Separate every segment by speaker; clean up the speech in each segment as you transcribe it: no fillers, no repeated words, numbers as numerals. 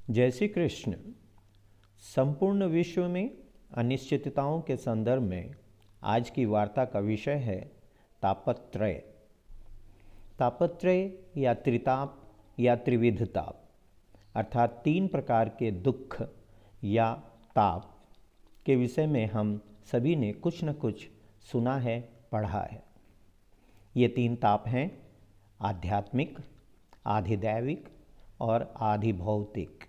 Speaker 1: जय श्री कृष्ण। संपूर्ण विश्व में अनिश्चितताओं के संदर्भ में आज की वार्ता का विषय है तापत्रय। तापत्रय या त्रिताप या त्रिविध ताप अर्थात 3 प्रकार के दुख या ताप के विषय में हम सभी ने कुछ न कुछ सुना है, पढ़ा है। ये 3 ताप हैं आध्यात्मिक, आधिदैविक और आधिभौतिक।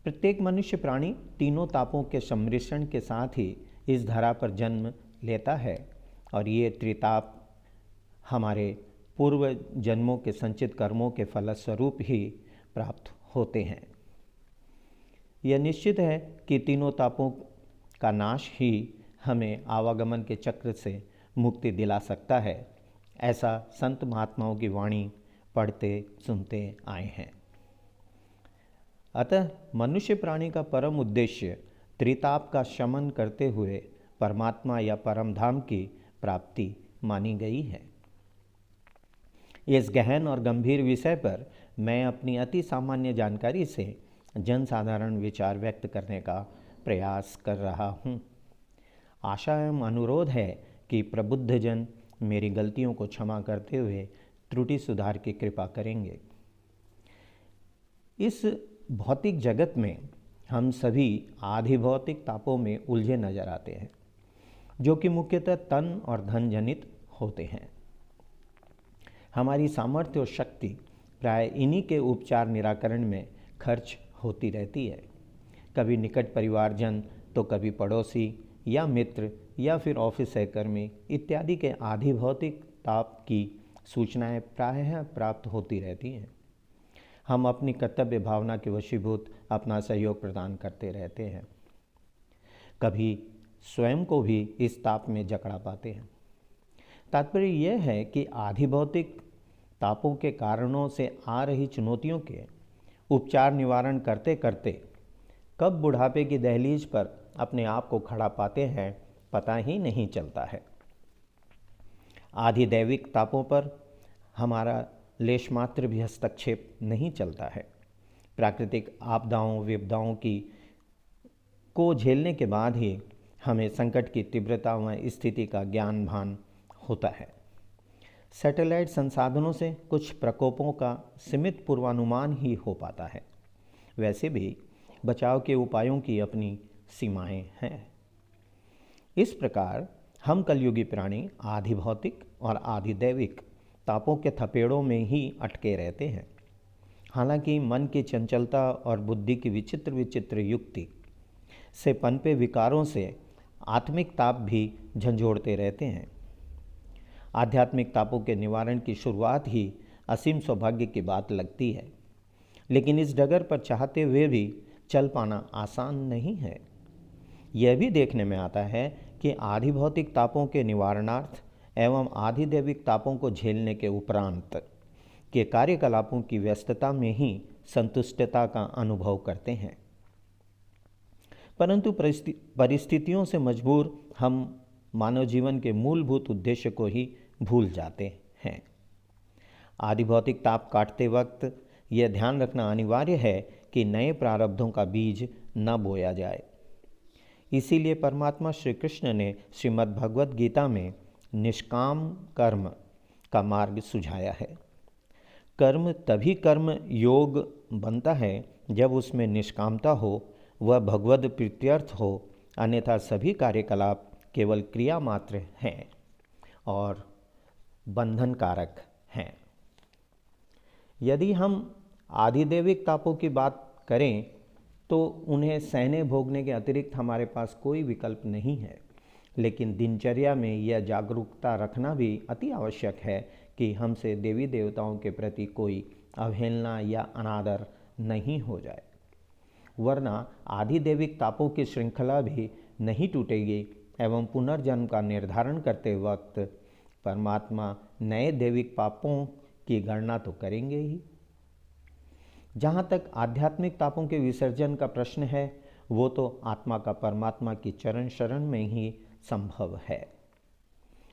Speaker 1: प्रत्येक मनुष्य प्राणी तीनों तापों के सम्मिश्रण के साथ ही इस धरा पर जन्म लेता है और ये त्रिताप हमारे पूर्व जन्मों के संचित कर्मों के फलस्वरूप ही प्राप्त होते हैं। यह निश्चित है कि तीनों तापों का नाश ही हमें आवागमन के चक्र से मुक्ति दिला सकता है, ऐसा संत महात्माओं की वाणी पढ़ते सुनते आए हैं। अतः मनुष्य प्राणी का परम उद्देश्य त्रिताप का शमन करते हुए परमात्मा या परम धाम की प्राप्ति मानी गई है। इस गहन और गंभीर विषय पर मैं अपनी अति सामान्य जानकारी से जनसाधारण विचार व्यक्त करने का प्रयास कर रहा हूँ। आशा एवं अनुरोध है कि प्रबुद्ध जन मेरी गलतियों को क्षमा करते हुए त्रुटि सुधार की कृपा करेंगे। इस भौतिक जगत में हम सभी आधिभौतिक तापों में उलझे नजर आते हैं, जो कि मुख्यतः तन और धन जनित होते हैं। हमारी सामर्थ्य और शक्ति प्राय इन्हीं के उपचार निराकरण में खर्च होती रहती है। कभी निकट परिवारजन तो कभी पड़ोसी या मित्र या फिर ऑफिस सहकर्मी इत्यादि के आधिभौतिक ताप की सूचनाएं प्रायः प्राप्त होती रहती हैं। हम अपनी कर्तव्य भावना के वशीभूत अपना सहयोग प्रदान करते रहते हैं। कभी स्वयं को भी इस ताप में जकड़ा पाते हैं। तात्पर्य यह है कि आधिभौतिक तापों के कारणों से आ रही चुनौतियों के उपचार निवारण करते करते कब बुढ़ापे की दहलीज पर अपने आप को खड़ा पाते हैं, पता ही नहीं चलता है। आधिदैविक तापों पर हमारा लेश मात्र भी हस्तक्षेप नहीं चलता है। प्राकृतिक आपदाओं विपदाओं को झेलने के बाद ही हमें संकट की तीव्रता व स्थिति का ज्ञान भान होता है। सैटेलाइट संसाधनों से कुछ प्रकोपों का सीमित पूर्वानुमान ही हो पाता है। वैसे भी बचाव के उपायों की अपनी सीमाएं हैं। इस प्रकार हम कलयुगी प्राणी आधिभौतिक और आधिदैविक तापों के थपेड़ों में ही अटके रहते हैं। हालांकि मन की चंचलता और बुद्धि की विचित्र विचित्र युक्ति से पनपे विकारों से आत्मिक ताप भी झंझोड़ते रहते हैं। आध्यात्मिक तापों के निवारण की शुरुआत ही असीम सौभाग्य की बात लगती है, लेकिन इस डगर पर चाहते हुए भी चल पाना आसान नहीं है। यह भी देखने में आता है कि आधिभौतिक तापों के निवारणार्थ एवं आधिदैविक तापों को झेलने के उपरांत के कार्यकलापों की व्यस्तता में ही संतुष्टता का अनुभव करते हैं। परंतु परिस्थितियों से मजबूर हम मानव जीवन के मूलभूत उद्देश्य को ही भूल जाते हैं। आधिभौतिक ताप काटते वक्त यह ध्यान रखना अनिवार्य है कि नए प्रारब्धों का बीज न बोया जाए। इसीलिए परमात्मा श्री कृष्ण ने श्रीमद् भगवद गीता में निष्काम कर्म का मार्ग सुझाया है। कर्म तभी कर्म योग बनता है जब उसमें निष्कामता हो, वह भगवद प्रीत्यर्थ हो, अन्यथा सभी कार्यकलाप केवल क्रिया मात्र हैं और बंधन कारक हैं। यदि हम आधिदैविक तापों की बात करें तो उन्हें सहने भोगने के अतिरिक्त हमारे पास कोई विकल्प नहीं है। लेकिन दिनचर्या में यह जागरूकता रखना भी अति आवश्यक है कि हमसे देवी देवताओं के प्रति कोई अवहेलना या अनादर नहीं हो जाए, वरना आधिदैविक तापों की श्रृंखला भी नहीं टूटेगी एवं पुनर्जन्म का निर्धारण करते वक्त परमात्मा नए दैविक पापों की गणना तो करेंगे ही। जहाँ तक आध्यात्मिक तापों के विसर्जन का प्रश्न है, वो तो आत्मा का परमात्मा की चरण शरण में ही संभव है।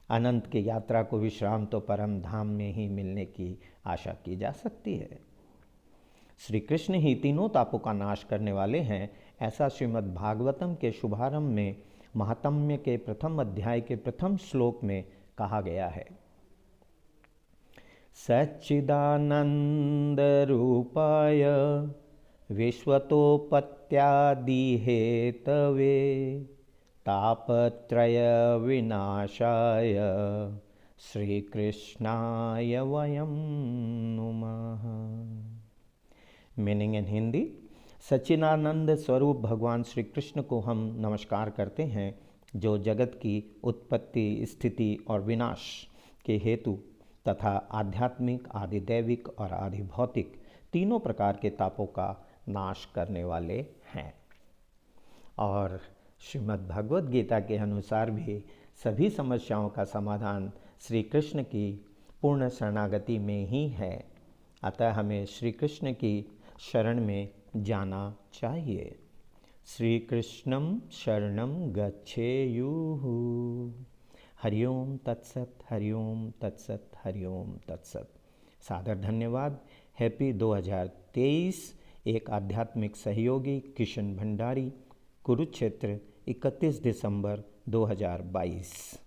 Speaker 1: अनंत की यात्रा को विश्राम तो परम धाम में ही मिलने की आशा की जा सकती है। श्री कृष्ण ही तीनों तापों का नाश करने वाले हैं, ऐसा श्रीमद् भागवतम के शुभारंभ में महात्म्य के प्रथम अध्याय के प्रथम श्लोक में कहा गया है। सच्चिदानंद रूपाय विश्वतोपत्यादि हेतवे तापत्रय विनाशाय श्री कृष्णाय वयं नुमः। मीनिंग इन हिंदी, सच्चिदानंद स्वरूप भगवान श्री कृष्ण को हम नमस्कार करते हैं, जो जगत की उत्पत्ति, स्थिति और विनाश के हेतु तथा आध्यात्मिक, आदि दैविक और आदि भौतिक तीनों प्रकार के तापों का नाश करने वाले हैं। और श्रीमद् भगवद गीता के अनुसार भी सभी समस्याओं का समाधान श्री कृष्ण की पूर्ण शरणागति में ही है। अतः हमें श्री कृष्ण की शरण में जाना चाहिए। श्री कृष्णम शरणम गच्छेयुः। हरिओम तत्सत, हरिओम तत्सत, हरिओम तत्सत। सादर धन्यवाद। हैप्पी 2023। एक आध्यात्मिक सहयोगी किशन भंडारी, कुरुक्षेत्र, 31 दिसंबर 2022।